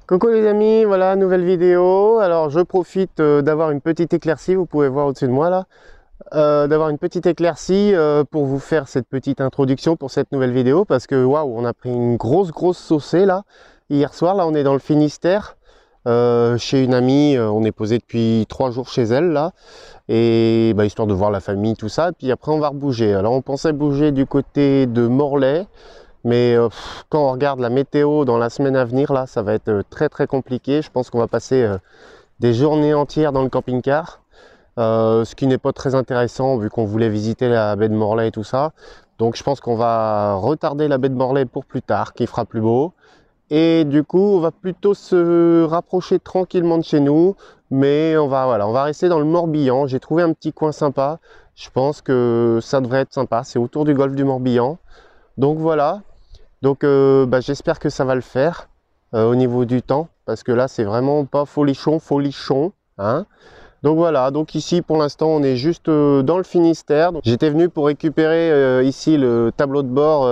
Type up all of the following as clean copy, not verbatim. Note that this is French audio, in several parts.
Coucou les amis, voilà, nouvelle vidéo. Alors je profite d'avoir une petite éclaircie, vous pouvez voir au-dessus de moi là, d'avoir une petite éclaircie pour vous faire cette petite introduction pour cette nouvelle vidéo, parce que waouh, on a pris une grosse saucée là, hier soir. Là on est dans le Finistère, chez une amie, on est posé depuis 3 jours chez elle là, et bah, histoire de voir la famille, tout ça, et puis après on va rebouger. Alors on pensait bouger du côté de Morlaix, mais quand on regarde la météo dans la semaine à venir, là, ça va être très compliqué. Je pense qu'on va passer des journées entières dans le camping-car, ce qui n'est pas très intéressant vu qu'on voulait visiter la baie de Morlaix et tout ça. Donc je pense qu'on va retarder la baie de Morlaix pour plus tard, qui fera plus beau. Et du coup, on va plutôt se rapprocher tranquillement de chez nous, mais on va rester dans le Morbihan. J'ai trouvé un petit coin sympa. Je pense que ça devrait être sympa. C'est autour du golfe du Morbihan. Donc voilà. Donc j'espère que ça va le faire au niveau du temps, parce que là c'est vraiment pas folichon, hein. Donc voilà, donc ici pour l'instant on est juste dans le Finistère. J'étais venu pour récupérer ici le tableau de bord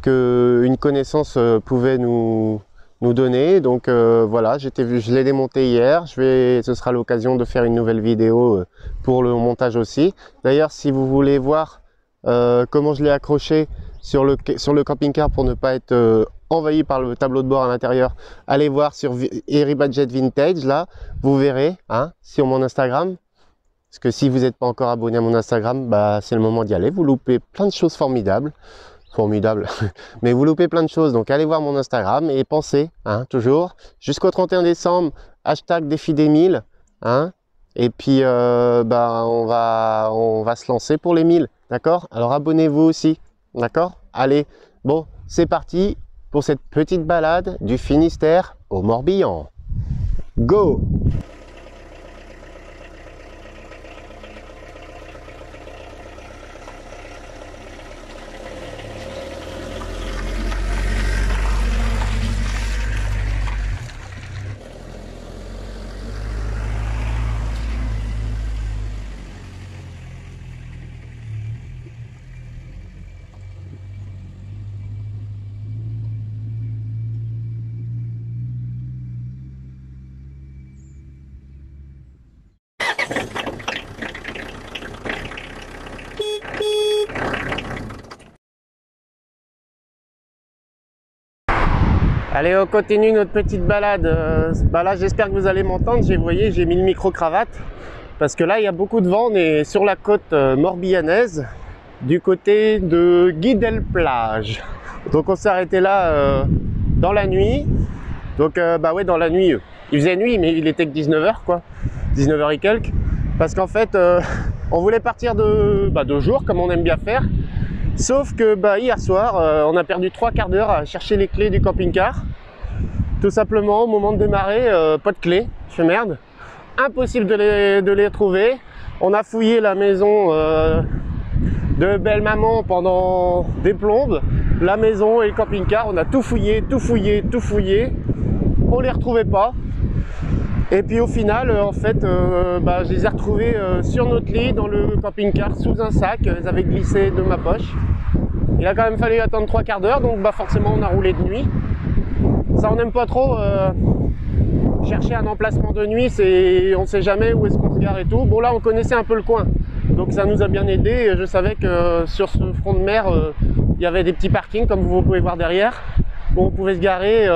que une connaissance pouvait nous donner. Donc voilà, je l'ai démonté hier. Ce sera l'occasion de faire une nouvelle vidéo pour le montage aussi. D'ailleurs, si vous voulez voir comment je l'ai accroché sur le camping-car pour ne pas être envahi par le tableau de bord à l'intérieur, allez voir sur Heribadjet Vintage, là, vous verrez, hein, sur mon Instagram. Parce que si vous n'êtes pas encore abonné à mon Instagram, bah, c'est le moment d'y aller. Vous loupez plein de choses formidables, mais vous loupez plein de choses. Donc allez voir mon Instagram et pensez, hein, toujours, jusqu'au 31 décembre, hashtag défi des 1000, hein, et puis on va se lancer pour les 1000, d'accord? Alors abonnez-vous aussi. D'accord? Allez, bon, c'est parti pour cette petite balade du Finistère au Morbihan. Go! Allez, on continue notre petite balade. Là, j'espère que vous allez m'entendre. Vous voyez, j'ai mis le micro-cravate parce que là, il y a beaucoup de vent. On est sur la côte morbihanaise, du côté de Guidel-Plage. Donc, on s'est arrêté là dans la nuit. Donc, ouais, dans la nuit, il faisait nuit, mais il était que 19h, quoi. 19h et quelques. Parce qu'en fait, on voulait partir de jour, comme on aime bien faire. Sauf que hier soir, on a perdu 3/4 d'heure à chercher les clés du camping-car. Tout simplement, au moment de démarrer, pas de clés. Je fais merde. Impossible de les trouver. On a fouillé la maison de belle maman pendant des plombes. La maison et le camping-car, on a tout fouillé. On les retrouvait pas. Et puis au final, en fait, je les ai retrouvés sur notre lit, dans le camping-car, sous un sac. Ils avaient glissé de ma poche. Il a quand même fallu attendre 3/4 d'heure, donc forcément on a roulé de nuit. Ça, on n'aime pas trop chercher un emplacement de nuit, on ne sait jamais où est-ce qu'on se gare et tout. Bon, là on connaissait un peu le coin, donc ça nous a bien aidé. Je savais que sur ce front de mer, il y avait des petits parkings, comme vous pouvez voir derrière, où on pouvait se garer.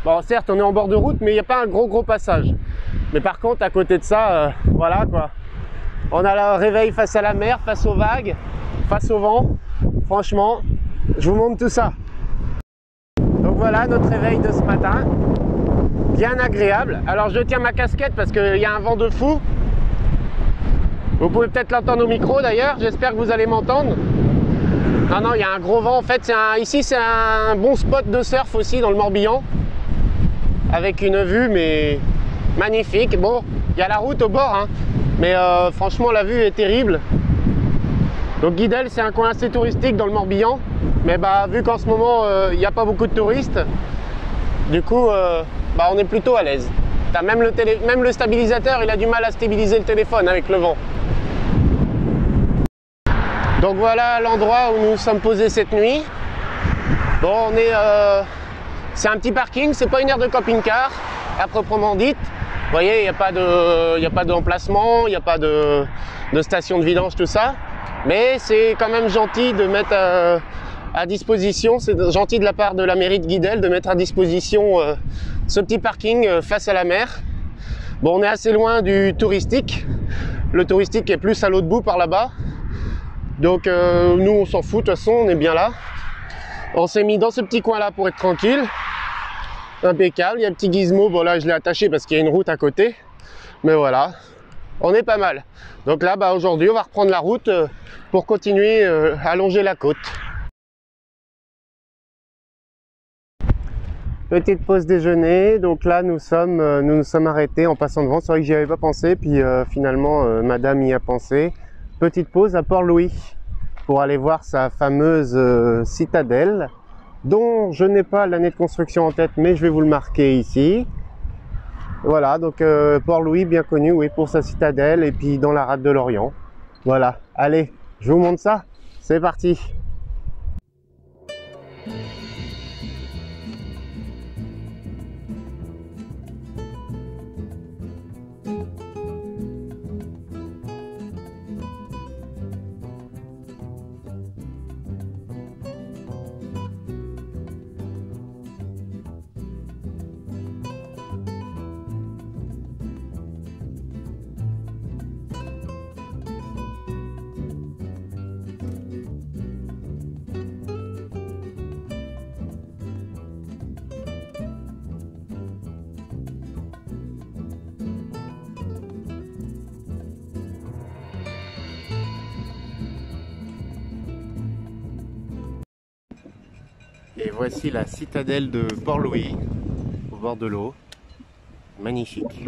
Bon, certes, on est en bord de route, mais il n'y a pas un gros passage. Mais par contre, à côté de ça, voilà quoi. On a le réveil face à la mer, face aux vagues, face au vent. Franchement, je vous montre tout ça. Donc voilà notre réveil de ce matin. Bien agréable. Alors je tiens ma casquette parce qu'il y a un vent de fou. Vous pouvez peut-être l'entendre au micro d'ailleurs. J'espère que vous allez m'entendre. Non, il y a un gros vent. En fait, ici c'est un bon spot de surf aussi dans le Morbihan. Avec une vue mais magnifique. Bon, il y a la route au bord, hein, mais franchement la vue est terrible. Donc Guidel, c'est un coin assez touristique dans le Morbihan, mais vu qu'en ce moment il n'y a pas beaucoup de touristes, du coup on est plutôt à l'aise. Même le stabilisateur, il a du mal à stabiliser le téléphone avec le vent. Donc voilà l'endroit où nous sommes posés cette nuit. Bon, on est C'est un petit parking, c'est pas une aire de camping-car à proprement dite. Vous voyez, il n'y a pas d'emplacement, il n'y a pas de station de vidange, tout ça. Mais c'est quand même gentil de mettre à disposition, c'est gentil de la part de la mairie de Guidel de mettre à disposition ce petit parking face à la mer. Bon, on est assez loin du touristique. Le touristique est plus à l'autre bout par là-bas. Donc nous, on s'en fout, de toute façon, on est bien là. On s'est mis dans ce petit coin-là pour être tranquille. Impeccable, il y a un petit gizmo, bon là je l'ai attaché parce qu'il y a une route à côté, mais voilà, on est pas mal. Donc là, aujourd'hui on va reprendre la route pour continuer à longer la côte. Petite pause déjeuner, donc là nous nous sommes arrêtés en passant devant. C'est vrai que j'y avais pas pensé, puis finalement madame y a pensé. Petite pause à Port-Louis pour aller voir sa fameuse citadelle, dont je n'ai pas l'année de construction en tête, mais je vais vous le marquer ici. Voilà, donc Port-Louis, bien connu, oui, pour sa citadelle, et puis dans la rade de l'Orient. Voilà, allez, je vous montre ça, c'est parti. Et voici la citadelle de Port-Louis, au bord de l'eau. Magnifique.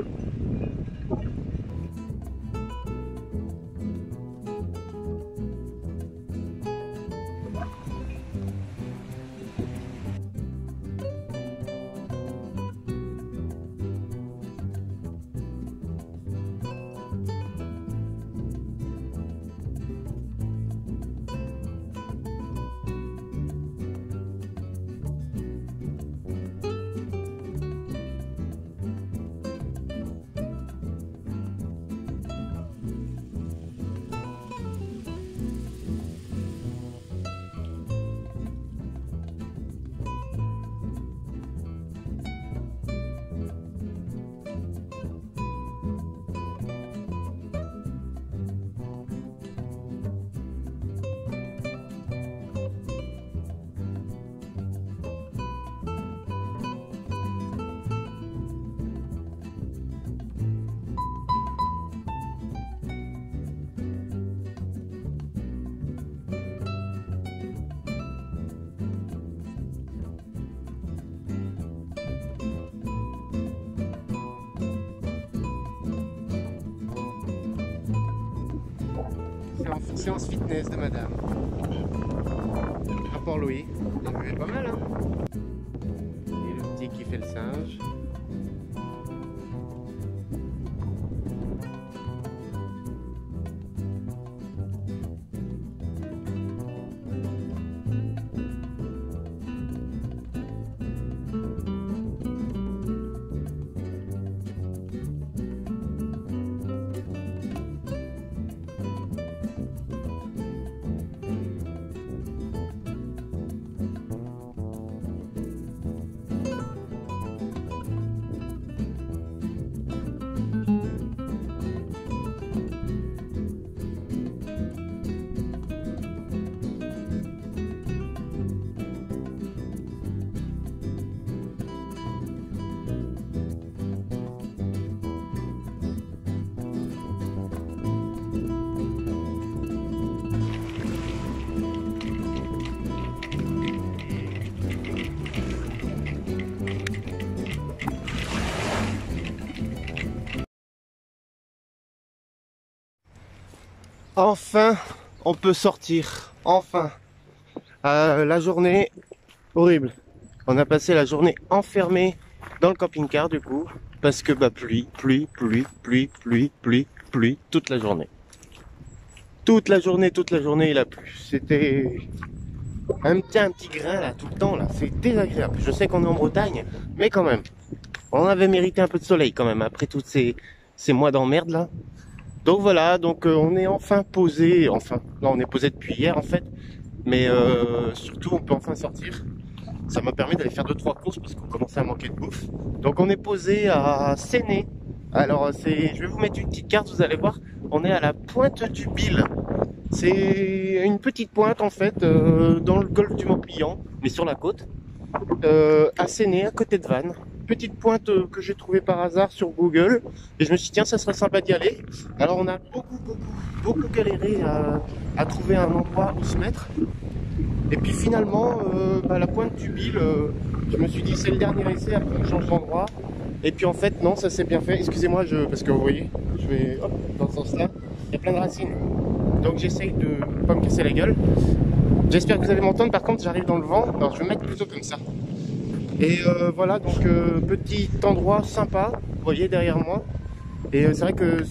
Séance fitness de madame à Port-Louis. C'est pas mal, hein. Et le petit qui fait le singe. Enfin, on peut sortir. Enfin. La journée horrible. On a passé la journée enfermé dans le camping-car du coup. Parce que pluie toute la journée. Toute la journée il a plu. C'était un petit grain là tout le temps là, c'est désagréable. Je sais qu'on est en Bretagne, mais quand même, on avait mérité un peu de soleil quand même après tous ces mois d'emmerde là. Donc voilà, donc on est enfin posé, enfin là on est posé depuis hier en fait, mais surtout on peut enfin sortir. Ça m'a permis d'aller faire 2-3 courses parce qu'on commençait à manquer de bouffe. Donc on est posé à Séné. Alors je vais vous mettre une petite carte, vous allez voir, on est à la pointe du Bill. C'est une petite pointe en fait dans le golfe du Morbihan, mais sur la côte, à Séné, à côté de Vannes. Petite pointe que j'ai trouvée par hasard sur Google et je me suis dit tiens ça serait sympa d'y aller. Alors on a beaucoup galéré à trouver un endroit où se mettre. Et puis finalement, la pointe du Bill, je me suis dit c'est le dernier essai, après on change d'endroit. Et puis en fait non, ça s'est bien fait. Excusez-moi, parce que vous voyez, je vais hop, dans ce sens-là, il y a plein de racines. Donc j'essaye de pas me casser la gueule. J'espère que vous allez m'entendre, par contre j'arrive dans le vent, alors je vais me mettre plutôt comme ça. Et voilà, donc petit endroit sympa, vous voyez derrière moi. Et c'est vrai que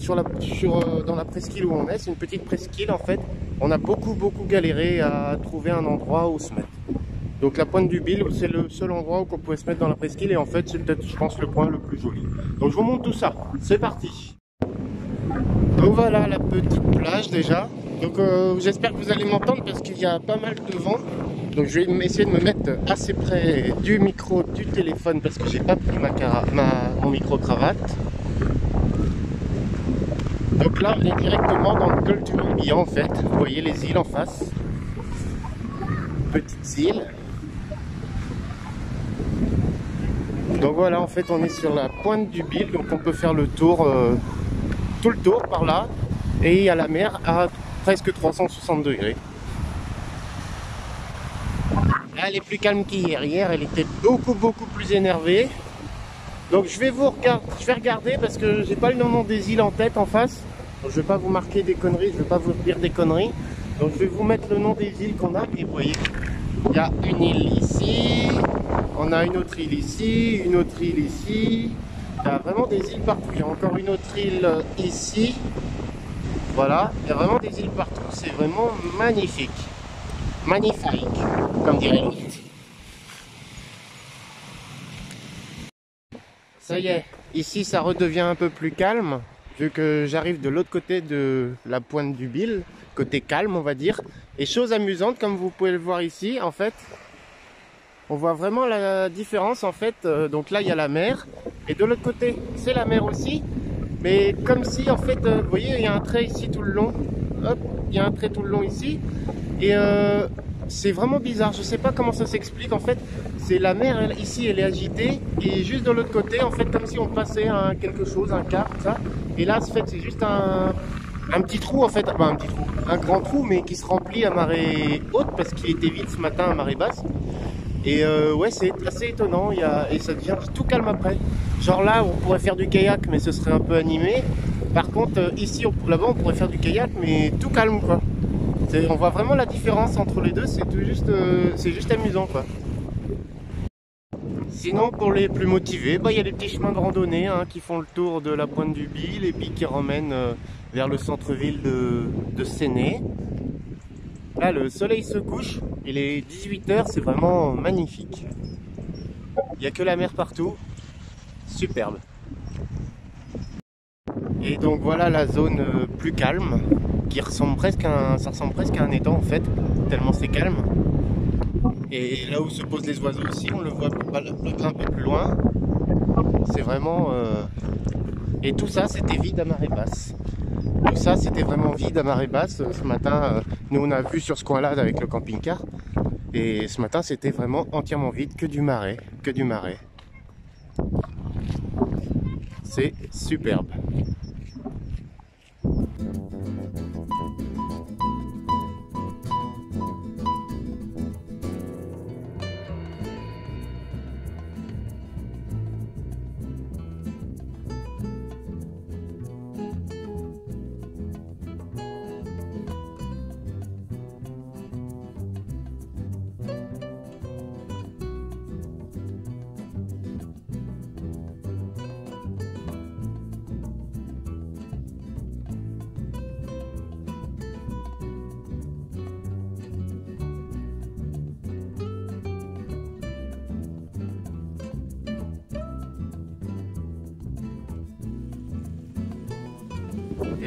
dans la presqu'île où on est, c'est une petite presqu'île en fait, on a beaucoup galéré à trouver un endroit où se mettre. Donc la pointe du Bill, c'est le seul endroit où on pouvait se mettre dans la presqu'île et en fait c'est peut-être je pense le point le plus joli. Donc je vous montre tout ça, c'est parti. Donc voilà la petite plage déjà. Donc j'espère que vous allez m'entendre parce qu'il y a pas mal de vent. Donc je vais essayer de me mettre assez près du micro du téléphone parce que j'ai pas pris mon micro-cravate. Donc là on est directement dans le golfe du Morbihan en fait. Vous voyez les îles en face. Petites îles. Donc voilà en fait on est sur la pointe du Bill. Donc on peut faire le tour, tout le tour par là. Et il y a la mer à presque 360 degrés. Là, elle est plus calme qu'hier. Hier, elle était beaucoup plus énervée. Donc je vais regarder parce que j'ai pas le nom des îles en tête en face. Donc, je vais pas vous marquer des conneries, je vais pas vous dire des conneries. Donc je vais vous mettre le nom des îles qu'on a. Et vous voyez, il y a une île ici, on a une autre île ici, une autre île ici. Il y a vraiment des îles partout. Il y a encore une autre île ici. Voilà, il y a vraiment des îles partout. C'est vraiment magnifique. Magnifique, comme dirait l'autre. Ça y est, ici ça redevient un peu plus calme, vu que j'arrive de l'autre côté de la pointe du Bill, côté calme on va dire. Et chose amusante, comme vous pouvez le voir ici, en fait, on voit vraiment la différence en fait. Donc là il y a la mer, et de l'autre côté c'est la mer aussi, mais comme si en fait, vous voyez il y a un trait ici tout le long, hop, il y a un trait tout le long ici, et c'est vraiment bizarre, je sais pas comment ça s'explique en fait. C'est la mer elle, ici elle est agitée et juste de l'autre côté en fait comme si on passait quelque chose, un cap, ça. Et là en fait c'est juste un petit trou en fait, un petit trou, un grand trou mais qui se remplit à marée haute parce qu'il était vide ce matin à marée basse. Et ouais c'est assez étonnant, et ça devient tout calme après. Genre là on pourrait faire du kayak mais ce serait un peu animé. Par contre ici là-bas on pourrait faire du kayak mais tout calme quoi. On voit vraiment la différence entre les deux, c'est juste amusant quoi. Sinon pour les plus motivés, il y a des petits chemins de randonnée qui font le tour de la pointe du Bill et puis qui ramènent vers le centre-ville de Séné. Là le soleil se couche, il est 18 h, c'est vraiment magnifique. Il n'y a que la mer partout, superbe. Et donc voilà la zone plus calme, qui ressemble presque à un étang en fait, tellement c'est calme. Et là où se posent les oiseaux aussi, on le voit un peu plus loin. C'est vraiment... Et tout ça, c'était vide à marée basse. Tout ça, c'était vraiment vide à marée basse. Ce matin, nous on a vu sur ce coin-là avec le camping-car. Et ce matin, c'était vraiment entièrement vide, que du marais. Que du marais. C'est superbe.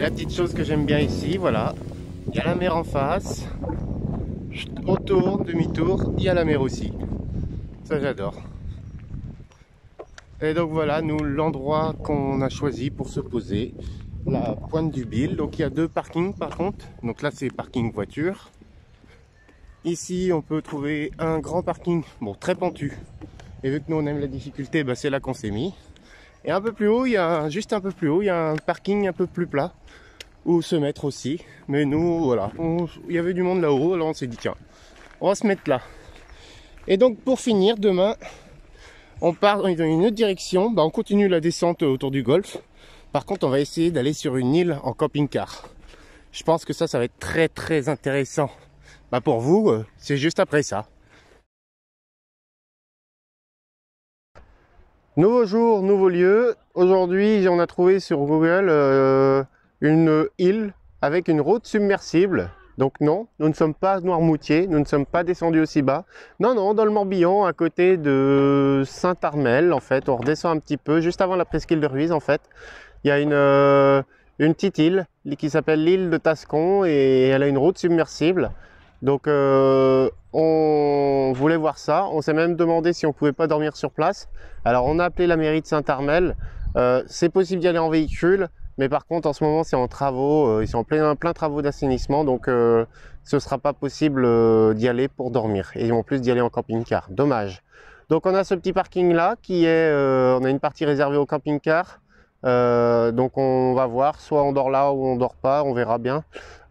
Et la petite chose que j'aime bien ici, voilà, il y a la mer en face, on tourne, demi-tour, il y a la mer aussi. Ça j'adore. Et donc voilà, nous, l'endroit qu'on a choisi pour se poser, la pointe du Bill. Donc il y a 2 parkings par contre. Donc là c'est parking voiture. Ici on peut trouver un grand parking, bon très pentu. Et vu que nous on aime la difficulté, bah, c'est là qu'on s'est mis. Et un peu plus haut, il y a juste un peu plus haut, il y a un parking un peu plus plat où se mettre aussi. Mais nous voilà, il y avait du monde là-haut, alors on s'est dit tiens, on va se mettre là. Et donc pour finir, demain on part dans une autre direction, bah, on continue la descente autour du golfe. Par contre, on va essayer d'aller sur une île en camping-car. Je pense que ça va être très très intéressant. Bah, pour vous, c'est juste après ça. Nouveau jour, nouveau lieu. Aujourd'hui, on a trouvé sur Google une île avec une route submersible. Donc non, nous ne sommes pas à Noirmoutier, nous ne sommes pas descendus aussi bas. Non, non, dans le Morbihan, à côté de Saint-Armel, en fait. On redescend un petit peu, juste avant la presqu'île de Ruiz, en fait. Il y a une petite île qui s'appelle l'île de Tascon et elle a une route submersible. Donc on voulait voir ça. On s'est même demandé si on pouvait pas dormir sur place. Alors on a appelé la mairie de Saint-Armel. C'est possible d'y aller en véhicule. Mais par contre, en ce moment, c'est en travaux, ils sont en plein travaux d'assainissement, donc ce ne sera pas possible d'y aller pour dormir. Et en plus d'y aller en camping-car, dommage. Donc on a ce petit parking-là, qui est, on a une partie réservée au camping-car. Donc on va voir, soit on dort là ou on dort pas, on verra bien.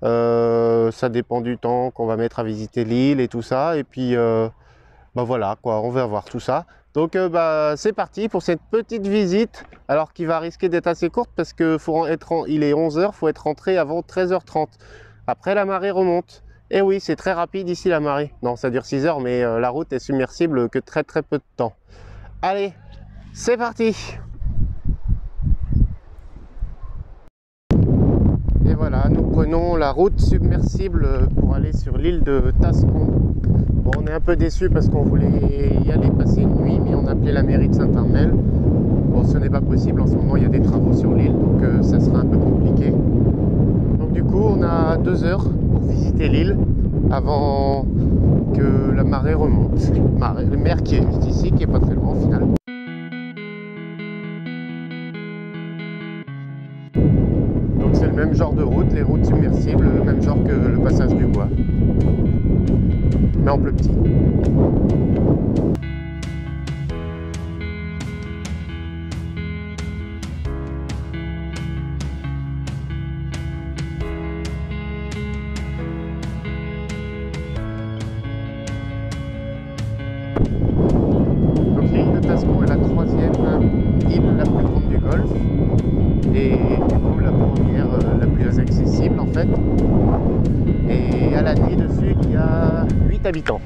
Ça dépend du temps qu'on va mettre à visiter l'île et tout ça. Et puis, bah voilà, quoi, on va voir tout ça. Donc bah, c'est parti pour cette petite visite, alors qui va risquer d'être assez courte parce que il est 11 h, il faut être rentré avant 13 h 30. Après la marée remonte. Et oui, c'est très rapide ici la marée. Non, ça dure 6 heures, mais la route est submersible que très peu de temps. Allez, c'est parti! Et voilà, nous prenons la route submersible pour aller sur l'île de Tascon. Bon, on est un peu déçus parce qu'on voulait y aller passer une nuit, mais on a appelé la mairie de Saint-Armel. Bon, ce n'est pas possible, en ce moment il y a des travaux sur l'île, donc ça sera un peu compliqué. Donc du coup, on a 2 heures pour visiter l'île avant que la marée remonte. La mer qui est juste ici, qui est pas très loin au final. Donc c'est le même genre de route, les routes submersibles, le même genre que le passage du bois. Mais en plus petit. Donc l'île de Tascon est la 3e île la plus grande du Golfe. Et du coup la première la plus accessible en fait. Et à l'année dessus il y a 8 habitants.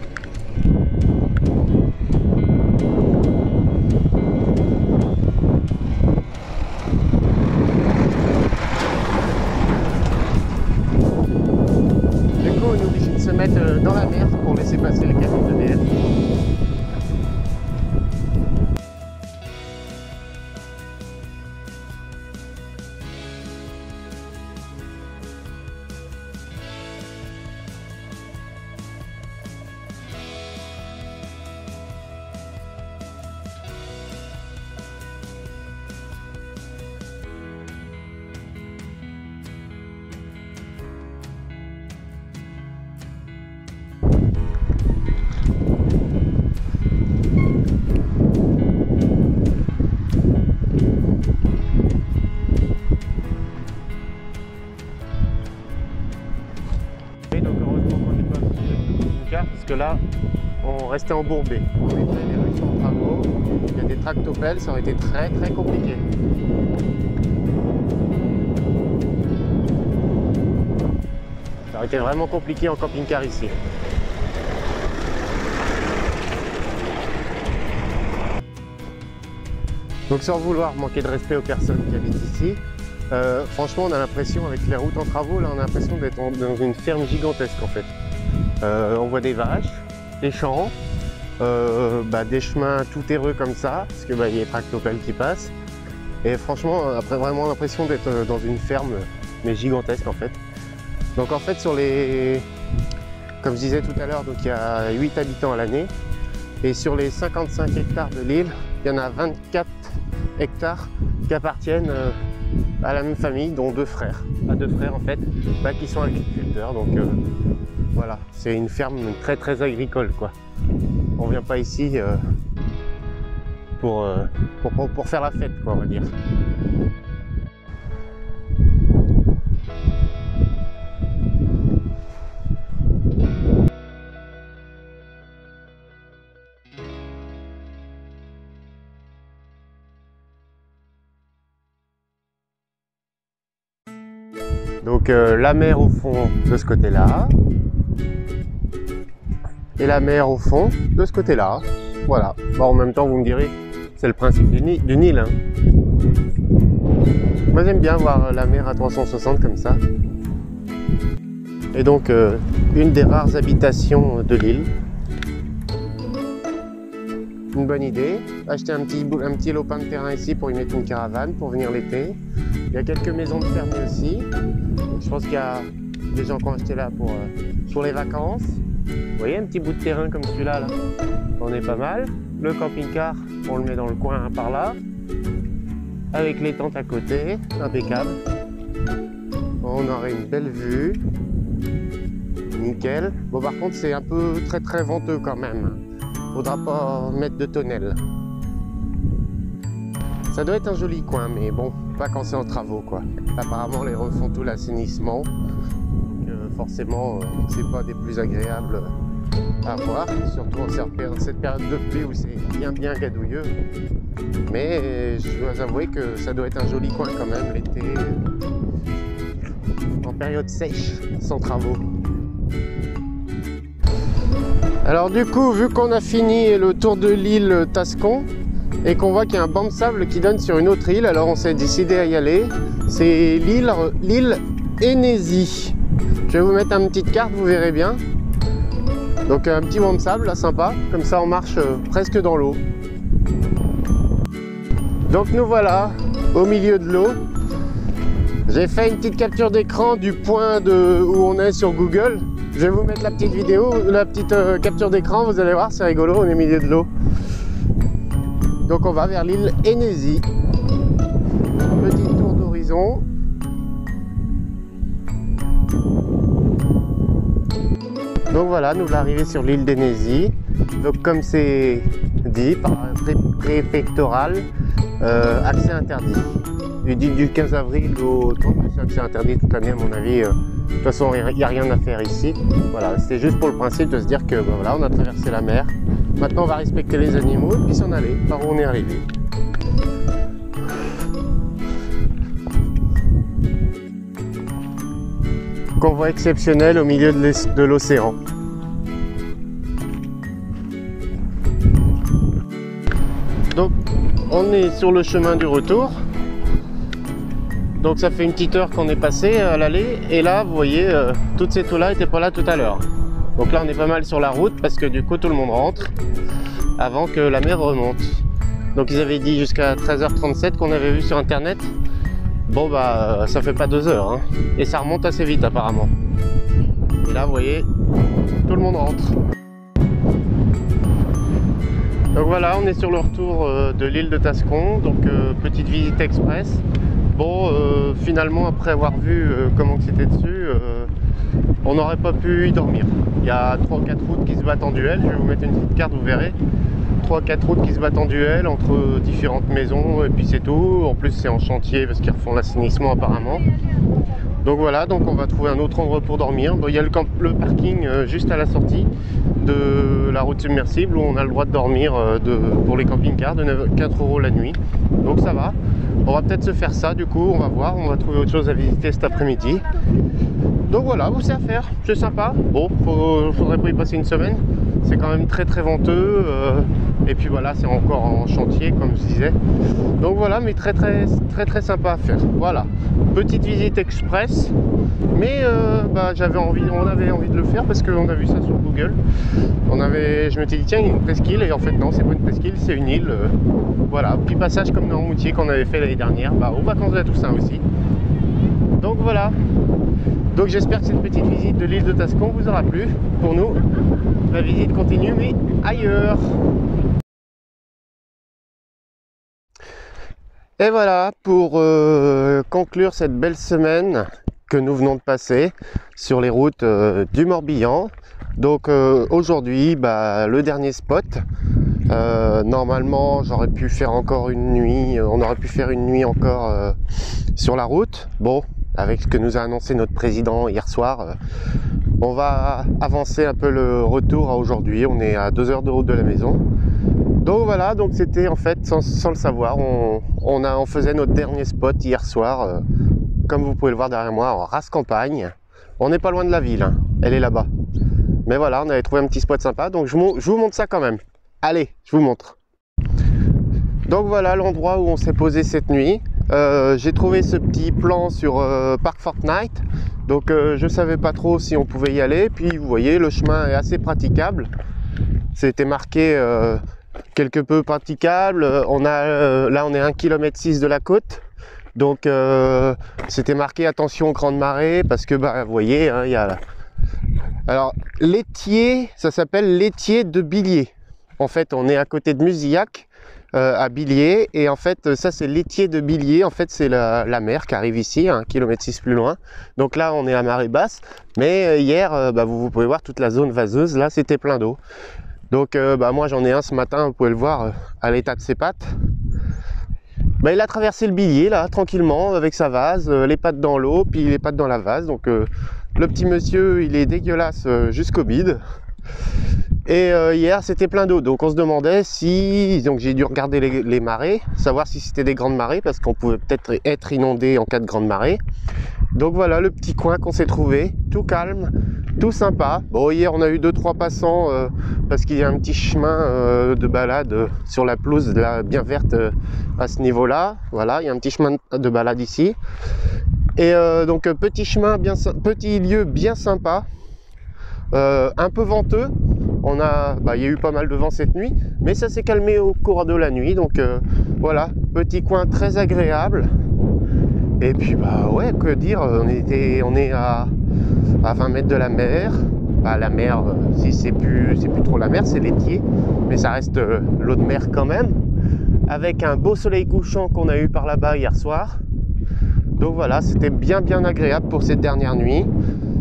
Du coup on est obligé de se mettre dans la mer pour laisser passer le camion de DF. Parce que là, on restait embourbé. On était les rues sont en travaux, il y a des tractopelles, ça aurait été très compliqué. Ça aurait été vraiment compliqué en camping-car ici. Donc sans vouloir manquer de respect aux personnes qui habitent ici, franchement on a l'impression, avec les routes en travaux, là on a l'impression d'être dans une ferme gigantesque en fait. On voit des vaches, des champs, des chemins tout terreux comme ça, parce que y a les tractopelles qui passent. Et franchement, après vraiment l'impression d'être dans une ferme mais gigantesque en fait. Donc en fait sur les, comme je disais tout à l'heure, donc il y a 8 habitants à l'année, et sur les 55 hectares de l'île, il y en a 24 hectares qui appartiennent à la même famille, dont deux frères, en fait, qui sont agriculteurs. Donc voilà, c'est une ferme très très agricole quoi. On vient pas ici pour faire la fête quoi, on va dire. Donc la mer au fond de ce côté-là, et la mer au fond de ce côté-là. Voilà. Bon, en même temps, vous me direz, c'est le principe du Nil. Hein. Moi, j'aime bien voir la mer à 360 comme ça. Et donc, une des rares habitations de l'île. Une bonne idée. Acheter un petit lopin de terrain ici pour y mettre une caravane pour venir l'été. Il y a quelques maisons de ferme aussi. Donc, je pense qu'il y a des gens qui ont acheté là pour les vacances. Vous voyez un petit bout de terrain comme celui-là, là. On est pas mal. Le camping-car, on le met dans le coin par là. Avec les tentes à côté, impeccable. On aurait une belle vue. Nickel. Bon par contre c'est un peu très venteux quand même. Faudra pas mettre de tonnelle. Ça doit être un joli coin, mais bon, pas quand c'est en travaux quoi. Apparemment les refont tout l'assainissement. Forcément c'est pas des plus agréables à voir, surtout en cette période de pluie où c'est bien gadouilleux. Mais je dois avouer que ça doit être un joli coin quand même l'été, en période sèche, sans travaux. Alors du coup, vu qu'on a fini le tour de l'île Tascon et qu'on voit qu'il y a un banc de sable qui donne sur une autre île, alors on s'est décidé à y aller. C'est l'île Hénésie. Je vais vous mettre une petite carte, vous verrez bien. Donc un petit banc de sable là, sympa, comme ça on marche presque dans l'eau. Donc nous voilà au milieu de l'eau. J'ai fait une petite capture d'écran du point où on est sur Google. Je vais vous mettre la petite vidéo, la petite capture d'écran, vous allez voir, c'est rigolo, on est au milieu de l'eau. Donc on va vers l'île Hénésie. Petit tour d'horizon. Donc voilà, nous l'arrivée sur l'île d'Hénésie. Donc comme c'est dit par un préfectoral, accès interdit. Du 15 avril au 30, c'est accès interdit toute l'année à mon avis. De toute façon, il n'y a rien à faire ici. Voilà, c'était juste pour le principe de se dire que voilà, on a traversé la mer. Maintenant, on va respecter les animaux et puis s'en aller par où on est arrivé. Convoi exceptionnel au milieu de l'océan. Donc on est sur le chemin du retour. Donc ça fait une petite heure qu'on est passé à l'aller. Et là vous voyez, toutes ces eaux là n'étaient pas là tout à l'heure. Donc là on est pas mal sur la route parce que du coup tout le monde rentre avant que la mer remonte. Donc ils avaient dit jusqu'à 13h37 qu'on avait vu sur internet. Bon bah ça fait pas 2 heures hein. Et ça remonte assez vite apparemment. Et là vous voyez, tout le monde rentre. Donc voilà, on est sur le retour de l'île de Tascon, donc petite visite express. Bon, finalement après avoir vu comment c'était dessus, on n'aurait pas pu y dormir. Il y a 3 ou 4 routes qui se battent en duel, je vais vous mettre une petite carte, vous verrez. 3 ou 4 routes qui se battent en duel entre différentes maisons et puis c'est tout. En plus c'est en chantier parce qu'ils refont l'assainissement apparemment. Donc voilà, donc on va trouver un autre endroit pour dormir. Bon, il y a le parking juste à la sortie de la route submersible où on a le droit de dormir pour les camping-cars de 4 € la nuit. Donc ça va. On va peut-être se faire ça du coup, on va voir, on va trouver autre chose à visiter cet après-midi. Donc voilà, vous savez faire, c'est sympa. Bon, faudrait pas y passer une semaine. C'est quand même très venteux. Et puis voilà, c'est encore en chantier comme je disais. Donc voilà, mais très sympa à faire. Voilà, petite visite express. Mais on avait envie de le faire parce qu'on a vu ça sur Google. Je m'étais dit tiens, il y a une presqu'île et en fait non, c'est pas une presqu'île, c'est une île. Voilà, petit passage comme dans Moutier qu'on avait fait l'année dernière, aux vacances de la Toussaint aussi. Donc voilà. Donc j'espère que cette petite visite de l'île de Tascon vous aura plu. Pour nous, la visite continue, mais ailleurs. Et voilà pour conclure cette belle semaine que nous venons de passer sur les routes du Morbihan. Donc aujourd'hui, le dernier spot. Normalement, j'aurais pu faire encore une nuit, on aurait pu faire une nuit encore sur la route. Bon, avec ce que nous a annoncé notre président hier soir, on va avancer un peu le retour à aujourd'hui. On est à 2 heures de route de la maison. Donc voilà, donc c'était en fait, sans le savoir, on faisait notre dernier spot hier soir, comme vous pouvez le voir derrière moi, en race campagne. On n'est pas loin de la ville, hein, elle est là-bas. Mais voilà, on avait trouvé un petit spot sympa, donc je vous montre ça quand même. Allez, je vous montre. Donc voilà l'endroit où on s'est posé cette nuit. J'ai trouvé ce petit plan sur Parc Fortnite. Donc je savais pas trop si on pouvait y aller. Puis vous voyez, le chemin est assez praticable. C'était marqué quelque peu praticable. Là on est à 1,6 km de la côte. Donc c'était marqué attention grande marée parce que vous voyez, hein, il y a... Alors l'étier, ça s'appelle l'étier de Billiers. En fait on est à côté de Musillac, à Billiers, et en fait ça c'est l'étier de Billiers. En fait c'est la mer qui arrive ici, à 1,6 km plus loin. Donc là on est à marée basse, mais hier vous pouvez voir toute la zone vaseuse, là c'était plein d'eau. Donc moi j'en ai un ce matin, vous pouvez le voir à l'état de ses pattes. Il a traversé le Billiers là tranquillement avec sa vase, les pattes dans l'eau, puis les pattes dans la vase. Donc le petit monsieur il est dégueulasse jusqu'au bide. Et hier c'était plein d'eau, donc on se demandait si, donc j'ai dû regarder les marées, savoir si c'était des grandes marées, parce qu'on pouvait peut-être être inondé en cas de grande marée. Donc voilà le petit coin qu'on s'est trouvé, tout calme, tout sympa. Bon, hier on a eu 2-3 passants parce qu'il y a un petit chemin de balade sur la pelouse là, bien verte à ce niveau là. Voilà, il y a un petit chemin de balade ici. Et donc petit chemin, petit lieu bien sympa, un peu venteux. Il y a eu pas mal de vent cette nuit, mais ça s'est calmé au cours de la nuit. Donc voilà, petit coin très agréable. Et puis ouais, que dire, on est à 20 mètres de la mer. La mer, si c'est plus trop la mer, c'est l'étier, mais ça reste l'eau de mer quand même, avec un beau soleil couchant qu'on a eu par là-bas hier soir. Donc voilà, c'était bien agréable pour cette dernière nuit.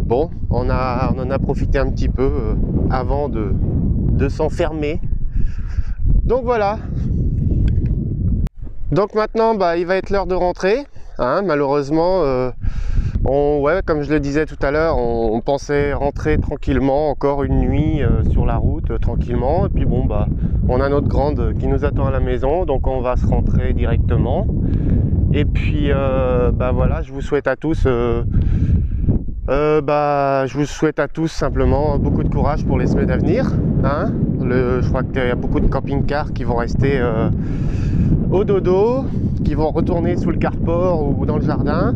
Bon, on en a profité un petit peu avant de s'enfermer. Donc voilà. Donc maintenant, il va être l'heure de rentrer. Hein, malheureusement, comme je le disais tout à l'heure, on pensait rentrer tranquillement, encore une nuit sur la route, tranquillement. Et puis bon, on a notre grande qui nous attend à la maison, donc on va se rentrer directement. Et puis, voilà, je vous souhaite à tous... je vous souhaite à tous simplement beaucoup de courage pour les semaines à venir. Hein. Je crois qu'il y a beaucoup de camping-cars qui vont rester au dodo, qui vont retourner sous le carport ou dans le jardin.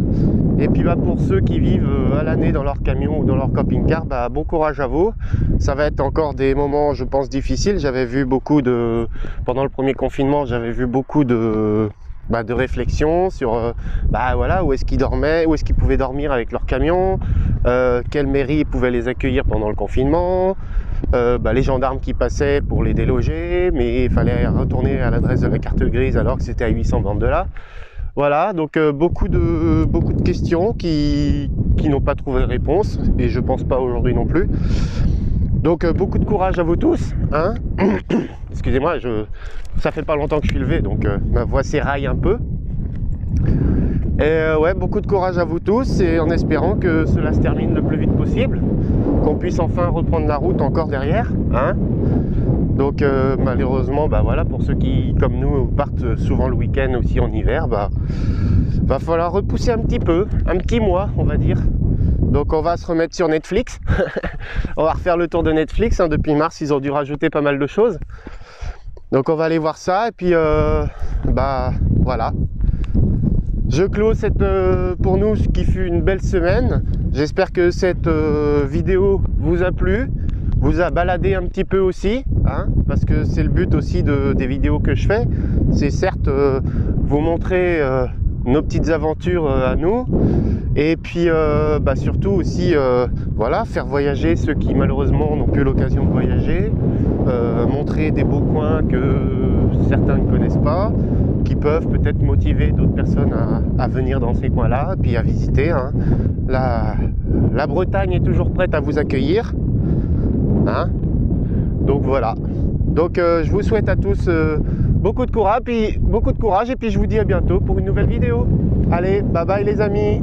Et puis pour ceux qui vivent à l'année dans leur camion ou dans leur camping-car, bon courage à vous. Ça va être encore des moments, je pense, difficiles. J'avais vu beaucoup pendant le premier confinement, j'avais vu beaucoup de réflexion sur voilà, où est-ce qu'ils dormaient, où est-ce qu'ils pouvaient dormir avec leur camion, quelle mairie pouvait les accueillir pendant le confinement, les gendarmes qui passaient pour les déloger, mais il fallait retourner à l'adresse de la carte grise alors que c'était à 800 bornes de là. Voilà, donc beaucoup de questions qui n'ont pas trouvé de réponse, et je pense pas aujourd'hui non plus. Donc beaucoup de courage à vous tous, hein. Excusez-moi, ça fait pas longtemps que je suis levé, donc ma voix s'éraille un peu. Et ouais, beaucoup de courage à vous tous, et en espérant que cela se termine le plus vite possible, qu'on puisse enfin reprendre la route encore derrière, hein. Donc malheureusement, voilà, pour ceux qui, comme nous, partent souvent le week-end aussi en hiver, va falloir repousser un petit peu, un petit mois, on va dire. Donc on va se remettre sur Netflix. On va refaire le tour de Netflix, hein. Depuis mars, ils ont dû rajouter pas mal de choses. Donc on va aller voir ça, et puis voilà. Je close pour nous ce qui fut une belle semaine. J'espère que cette vidéo vous a plu, vous a baladé un petit peu aussi, hein, parce que c'est le but aussi des vidéos que je fais. C'est certes vous montrer nos petites aventures à nous, Et puis surtout aussi voilà, faire voyager ceux qui malheureusement n'ont plus l'occasion de voyager, montrer des beaux coins que certains ne connaissent pas, qui peuvent peut-être motiver d'autres personnes à venir dans ces coins-là, puis à visiter, hein. La Bretagne est toujours prête à vous accueillir, hein. Donc voilà. Donc je vous souhaite à tous beaucoup de courage et puis je vous dis à bientôt pour une nouvelle vidéo. Allez, bye bye les amis.